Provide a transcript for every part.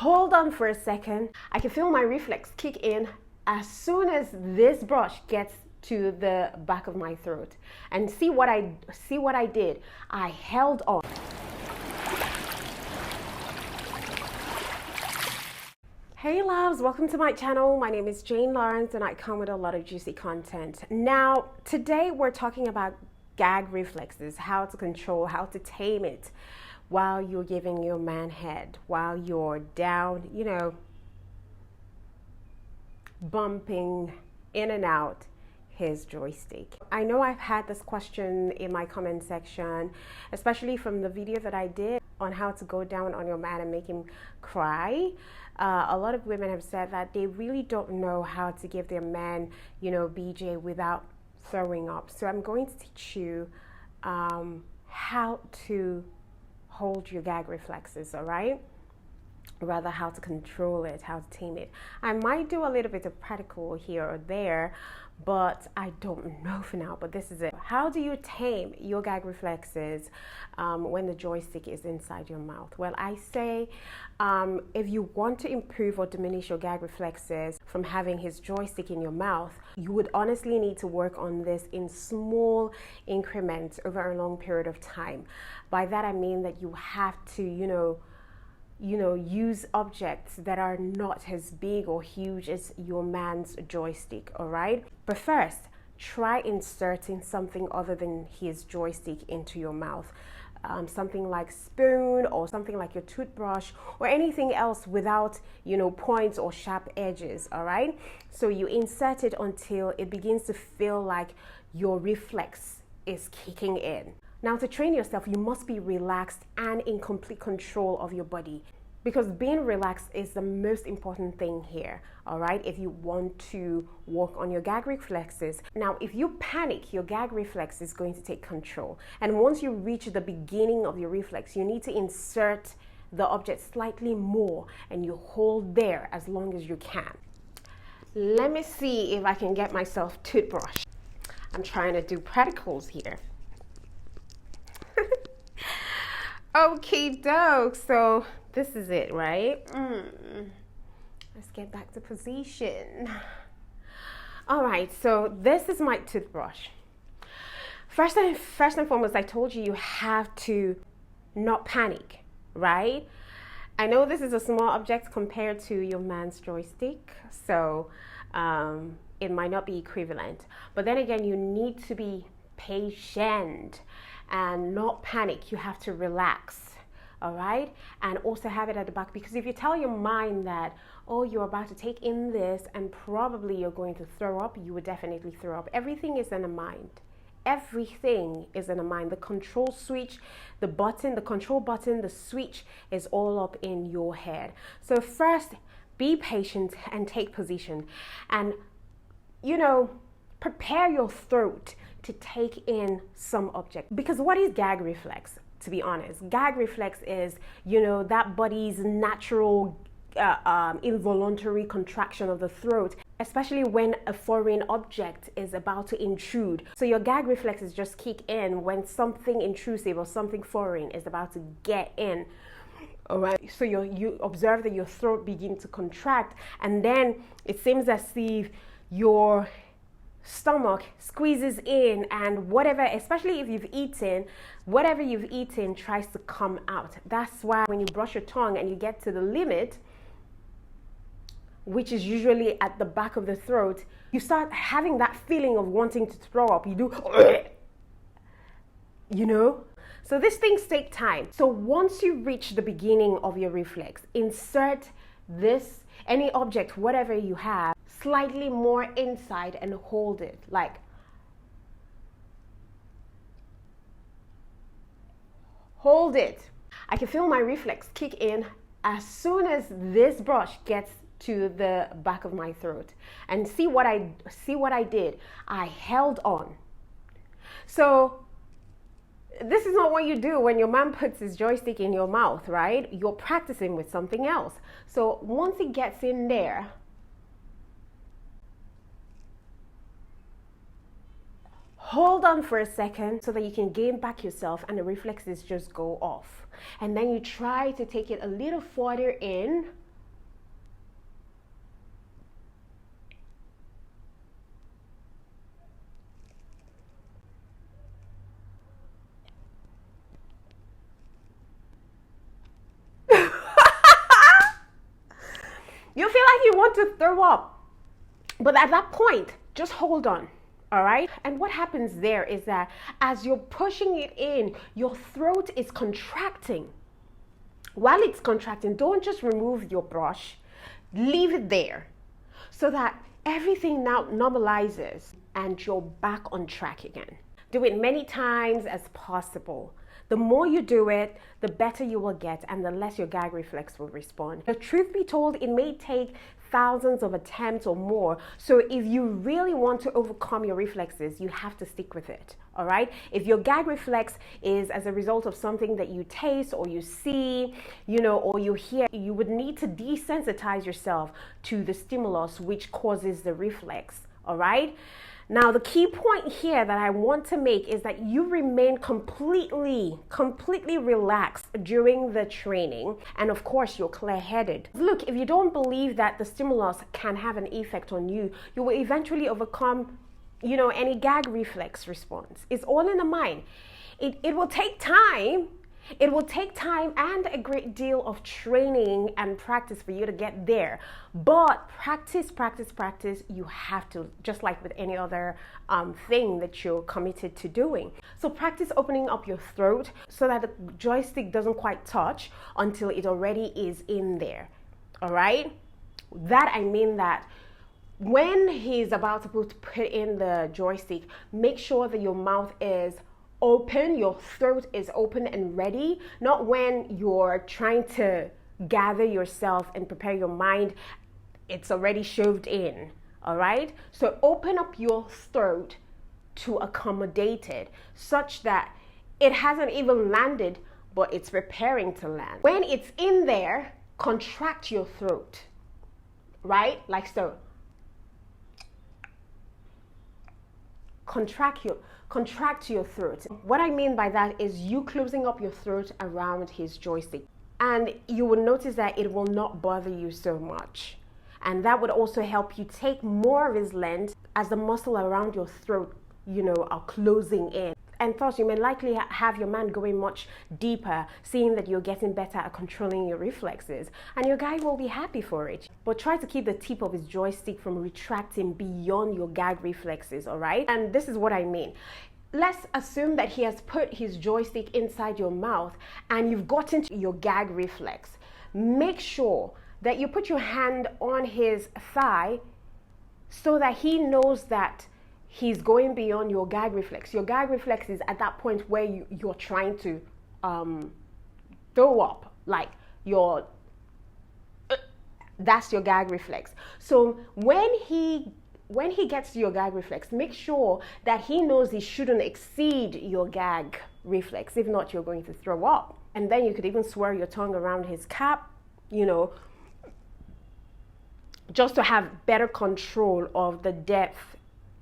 Hold on for a second. I can feel my reflex kick in as soon as this brush gets to the back of my throat. And see what I did. I held on. Hey loves, welcome to my channel. My name is Jane Lawrence and I come with a lot of juicy content. Now, today we're talking about gag reflexes, how to control, how to tame it while you're giving your man head, while you're down, bumping in and out his joystick. I know I've had this question in my comment section, especially from the video that I did on how to go down on your man and make him cry. A lot of women have said that they really don't know how to give their man, BJ without throwing up. So I'm going to teach you how to hold your gag reflexes, all right? Rather, how to control it, how to tame it. I might do a little bit of practical here or there, but I don't know for now, but this is it. How do you tame your gag reflexes when the joystick is inside your mouth? Well, I say if you want to improve or diminish your gag reflexes from having his joystick in your mouth, you would honestly need to work on this in small increments over a long period of time. By that I mean that you have to, use objects that are not as big or huge as your man's joystick, all right? But first, try inserting something other than his joystick into your mouth. Something like spoon or something like your toothbrush or anything else without, points or sharp edges, all right? So you insert it until it begins to feel like your reflex is kicking in. Now, to train yourself, you must be relaxed and in complete control of your body, because being relaxed is the most important thing here, all right, if you want to work on your gag reflexes. Now, if you panic, your gag reflex is going to take control. And once you reach the beginning of your reflex, you need to insert the object slightly more and you hold there as long as you can. Let me see if I can get myself toothbrush. I'm trying to do practicals here. Okay, doke. So this is it, right? Let's get back to position. All right, so this is my toothbrush. First and foremost, I told you have to not panic, right? I know this is a small object compared to your man's joystick, so it might not be equivalent. But then again, you need to be patient and not panic. You have to relax, all right? And also have it at the back, because if you tell your mind that, oh, you're about to take in this and probably you're going to throw up, you would definitely throw up. Everything is in the mind. Everything is in the mind. The control switch, the control button, the switch is all up in your head. So first, be patient and take position. And, prepare your throat to take in some object. Because what is gag reflex, to be honest? Gag reflex is, that body's natural involuntary contraction of the throat, especially when a foreign object is about to intrude. So your gag reflexes just kick in when something intrusive or something foreign is about to get in. All right, so you observe that your throat begins to contract, and then it seems as if your stomach squeezes in, and whatever, especially if you've eaten, whatever you've eaten tries to come out. That's why when you brush your tongue and you get to the limit, which is usually at the back of the throat, you start having that feeling of wanting to throw up. You do, So these things take time. So once you reach the beginning of your reflex, insert any object, whatever you have, slightly more inside and hold it. Like, hold it. I can feel my reflex kick in as soon as this brush gets to the back of my throat. And see what I did. I held on. So this is not what you do when your man puts his joystick in your mouth, right? You're practicing with something else. So once it gets in there, hold on for a second so that you can gain back yourself and the reflexes just go off. And then you try to take it a little further in, You feel like you want to throw up. But at that point, just hold on. All right. And what happens there is that as you're pushing it in, your throat is contracting. While it's contracting, don't just remove your brush. Leave it there so that everything now normalizes and you're back on track again. Do it many times as possible. The more you do it, the better you will get and the less your gag reflex will respond. The truth be told, it may take thousands of attempts or more. So if you really want to overcome your reflexes, you have to stick with it. All right. If your gag reflex is as a result of something that you taste or you see, or you hear, you would need to desensitize yourself to the stimulus which causes the reflex. All right. Now, the key point here that I want to make is that you remain completely relaxed during the training. And of course, you're clear-headed. Look, if you don't believe that the stimulus can have an effect on you, you will eventually overcome, any gag reflex response. It's all in the mind. It will take time. It will take time and a great deal of training and practice for you to get there. But practice, you have to, just like with any other thing that you're committed to doing. So practice opening up your throat so that the joystick doesn't quite touch until it already is in there. All right? That I mean that when he's about to put in the joystick, make sure that your mouth is open, your throat is open and ready, not when you're trying to gather yourself and prepare your mind, it's already shoved in. All right, so open up your throat to accommodate it such that it hasn't even landed, but it's preparing to land. When it's in there, contract your throat, right? Like so. Contract your throat. What I mean by that is you closing up your throat around his joystick, and you will notice that it will not bother you so much, and that would also help you take more of his length as the muscle around your throat are closing in. And thus you may likely have your man going much deeper, seeing that you're getting better at controlling your reflexes, and your guy will be happy for it. But try to keep the tip of his joystick from retracting beyond your gag reflexes, all right? And this is what I mean. Let's assume that he has put his joystick inside your mouth and you've gotten to your gag reflex. Make sure that you put your hand on his thigh so that he knows that he's going beyond your gag reflex. Your gag reflex is at that point where you're trying to throw up, like that's your gag reflex. So when he gets to your gag reflex, make sure that he knows he shouldn't exceed your gag reflex. If not, you're going to throw up. And then you could even swirl your tongue around his cap, just to have better control of the depth,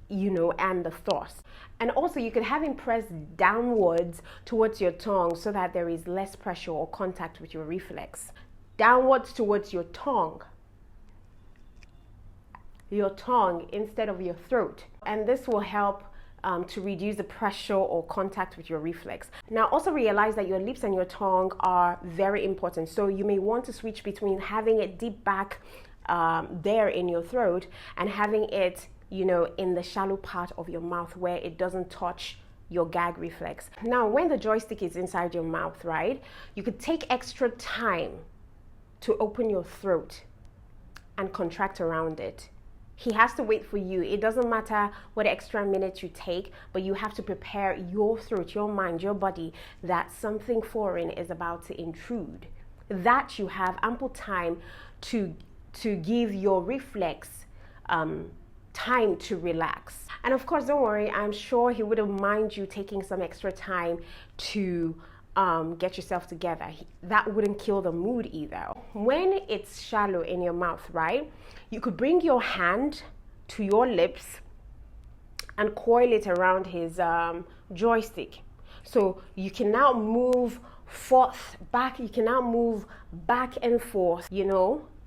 and the thrust. And also you could have him press downwards towards your tongue so that there is less pressure or contact with your reflex. Downwards towards your tongue instead of your throat. And this will help to reduce the pressure or contact with your reflex. Now also realize that your lips and your tongue are very important. So you may want to switch between having it deep back there in your throat and having it in the shallow part of your mouth where it doesn't touch your gag reflex. Now, when the joystick is inside your mouth, right, you could take extra time to open your throat and contract around it. He has to wait for you. It doesn't matter what extra minutes you take, but you have to prepare your throat, your mind, your body that something foreign is about to intrude. That you have ample time to give your reflex time to relax. And of course, don't worry, I'm sure he wouldn't mind you taking some extra time to get yourself together. That wouldn't kill the mood either. When it's shallow in your mouth, right, you could bring your hand to your lips and coil it around his joystick. So you can now move back and forth,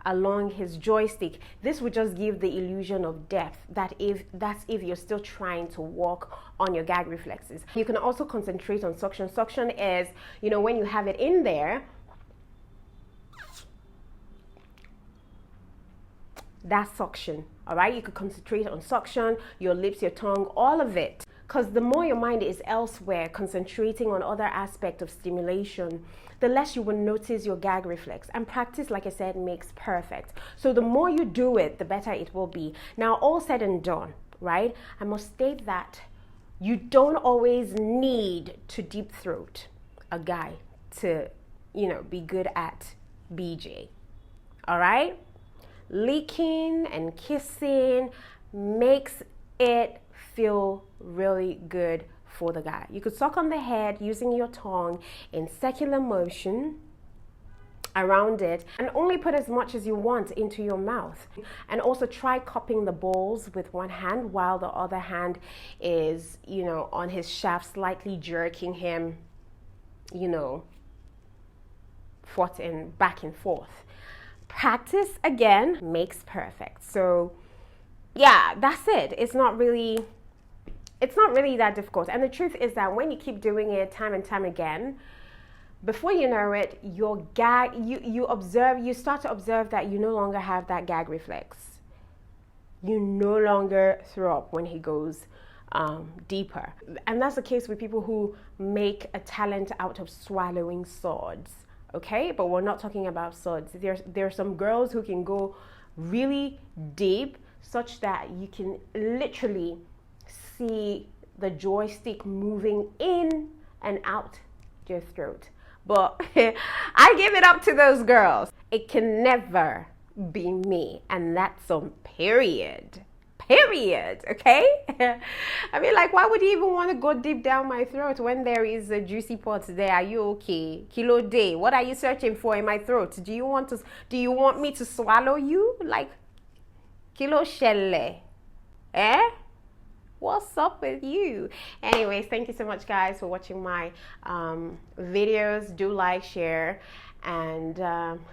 along his joystick. This would just give the illusion of depth. That's if you're still trying to work on your gag reflexes. You can also concentrate on suction. Suction is, when you have it in there, that suction. All right, you could concentrate on suction, your lips, your tongue, all of it. Because the more your mind is elsewhere, concentrating on other aspects of stimulation, the less you will notice your gag reflex. And practice, like I said, makes perfect. So the more you do it, the better it will be. Now, all said and done, right? I must state that you don't always need to deep throat a guy to, be good at BJ. All right? Licking and kissing makes it feel really good for the guy. You could suck on the head using your tongue in circular motion around it, and only put as much as you want into your mouth. And also try cupping the balls with one hand while the other hand is, on his shaft, slightly jerking him, back and forth. Practice again makes perfect. So yeah, that's it. It's not really that difficult. And the truth is that when you keep doing it time and time again, before you know it, your gag, you start to observe that you no longer have that gag reflex. You no longer throw up when he goes deeper. And that's the case with people who make a talent out of swallowing swords. Okay, but we're not talking about swords. There are some girls who can go really deep, such that you can literally see the joystick moving in and out your throat. But I give it up to those girls. It can never be me, and that's on period. Period, okay? I mean, like, why would you even want to go deep down my throat when there is a juicy part there? Are you okay? Kilo day, what are you searching for in my throat? Do you want me to swallow you? Like, kilo shelle, eh? What's up with you? Anyways, thank you so much, guys, for watching my videos. Do like, share, and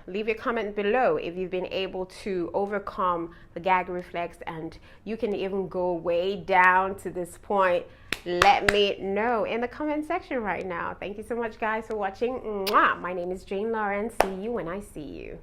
leave your comment below if you've been able to overcome the gag reflex, and you can even go way down to this point. Let me know in the comment section right now. Thank you so much, guys, for watching. Mwah! My name is Jane Lawrence. See you when I see you.